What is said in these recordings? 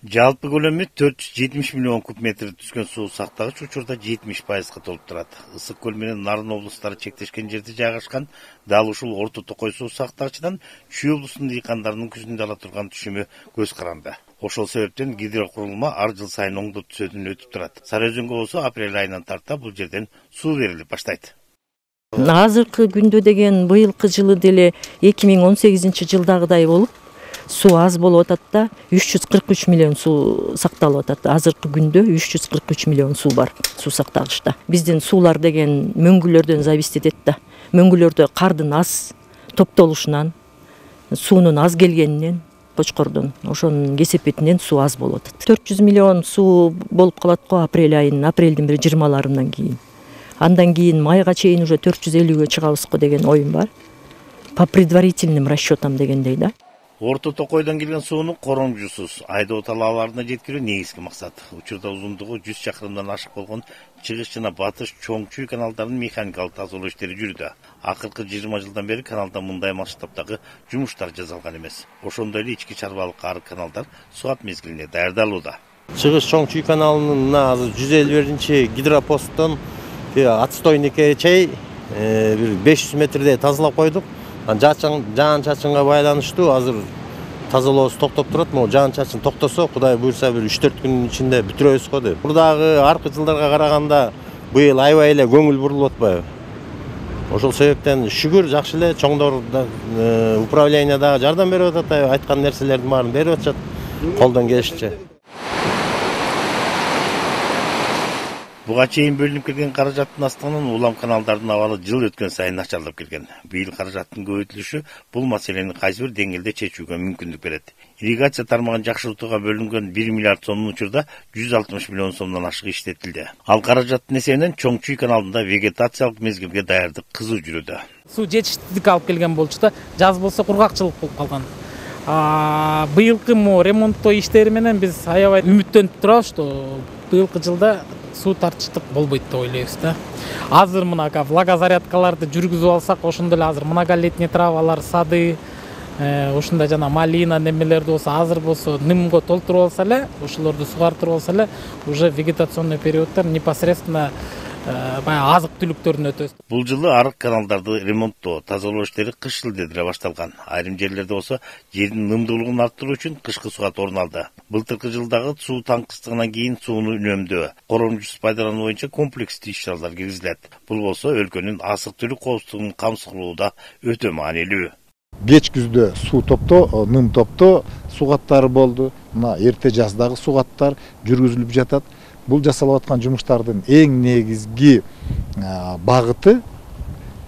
Жалпы көлөмү 470 миллион куб метр түскөн суу сактагыч учурда 70%га толуп турат. Ысык көл менен Нарын облустары чектешкен жерде жайгашкан дал ушул Орто Токой суу сактагычынан Чүй облусунун дыйкандарынын күзүндө ала турган түшүмү көз каранды. Ошол себептен гидрокурулма ар жыл сайын оңдоп түзөтүнүп өтүп турат. Сары Өзөнгө болсо апрель айынан тарта бул жерден суу берилип баштайт. Азыркы күндө деген быйылкы жылы деле 2018 жылдагыдай болуп суу аз болуп атат да, 343 миллион суу сакталып атат. Азыркы күндө 343 миллион суу бар суу сактагычта. Биздин суулар деген мөңгүлөрдөн зависит этет да. Мөңгүлөрдө кардын аз топтолушунан, суунун аз келгенинен, Кочкордон ошонун кесепетинен суу аз болуп атат. 400 миллион суу болуп калат го апрелдин 20-ларынан кийин. Андан кийин майга чейин уже 450ге чыгабызго деген оюм бар. По предварительным расчетам дегендей да. Орто Токойдон келген сууну коромжусуз айдоо талааларына жеткирүү негизги максат. Учурда узундугу 100 чакырымдан ашык болгон чыгыш жана батыш чоң Чүй каналдарынын механикалык тазалоо иштери жүрүүдө. Акыркы 20 жылдан бери каналда мындай масштабтагы жумуштар жасалган эмес. Ошондой эле ички чарбалык арык каналдар суат мезгилине даярдалууда. Чыгыш чоң Чүй каналынын азыр 151 гидропосттон отстойникке чейин бир 500 метрде тазалап койдук. Жаан чачынга байланыштуу азыр тазалообуз токтоп турат. Могу жаан чачын токтосо, Кудай буйрса бир 3-4 күнүн ичинде бүтүрөбүз го деп. Бурдагы аркы жылдарга караганда быйыл аябай эле көңүл бурулуп атпайбы? Ошол себептен шүгүр жакшы эле чоңдор управление дагы жардам берип атат, айткан нерселердин баарын берип атышат колдон келишинче. Буга чейин бөлүнүп келген каражаттын астынан улам каналдардын абалы жыл өткөн сайын начарлап келген. Быйыл каражаттын көбөйтүлүшү бул маселени кайсы бир деңгээлде чечүүгө мүмкүндүк берет. Ирригация тармагын жакшыртууга бөлүнгөн 1 миллиард сомдун учурда 160 миллион сомдон ашык иштетилди. Ал каражаттын эсебинен чоң Чүй каналында вегетациялык мезгилге даярдык кызуу жүрүүдө. Суу жетиштик алып келген болчу да, жаз болсо кургакчылык болуп калган. Быйылкы ремонттоо иштери менен биз аябай үмүттөнүп турабыз, что быйылкы жылда суу тартыштык болбойт деп ойлойбуз да. Азыр мына влагозарядкаларды жүргүзүп алсак, ошондо эле азыр многолетний травалар, сады, ошондой жана малина немелерди болсо, азыр болсо нымго толтуруп алса эле, ошолорду сугартырып алса эле, уже вегетационный периодтар непосредственно баягы азык түлүктөрүнө өтөбүз. Бул жылы арык каналдарды ремонттоо, тазалоо иштери кыш шилдедире башталган. Айрым жерлерде болсо жердин нымдуулугун арттыруу үчүн кышкы сугат орун алды. Былтыркы жылдагы суу таңкыстыгынан кийин сууну үнөмдөө, коромжусуз пайдалануу боюнча комплекстүү иш-чаралар киргизилет. Бул болсо өлкөнүн азык-түлүк коопсуздугун камсыз кылууда өтө маанилүү. Кеч күздө суу топтоо, ным топтоо сугаттары болду. Мына эрте жаздагы сугаттар жүргүзүлүп жатат. Бул жасалып аткан жумуштардын эң негизги багыты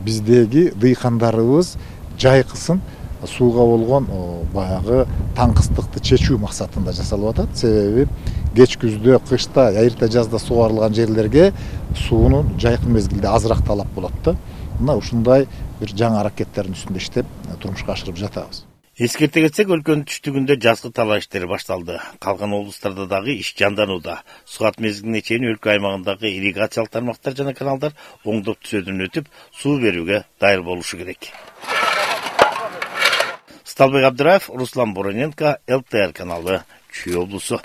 биздеги дыйкандарыбыз жайкысын сууга болгон баягы таңкыстыкты чечүү максатында жасалып атат. Себеби кеч күздө, кышта, эрте жазда сугарылган жерлерге суунун жайкын мезгилде азыраак талап болот да. Мына ушундай бир жаңы аракеттердин үстүндө иштеп турмушка ашырып жатабыз. Эскерте кетсек, өлкөнүн түштүгүндө жазгы талаа иштери башталды. Калган облустарда дагы иш жанданууда. Сугат мезгилине чейин өлкө аймагындагы ирригациялык тармактар жана каналдар оңдоп түзөөдөн өтүп, суу берүүгө даяр болушу керек. Сталбек Абдыраев, Руслан Бороненко, ЛТР каналы, Чүй облусу.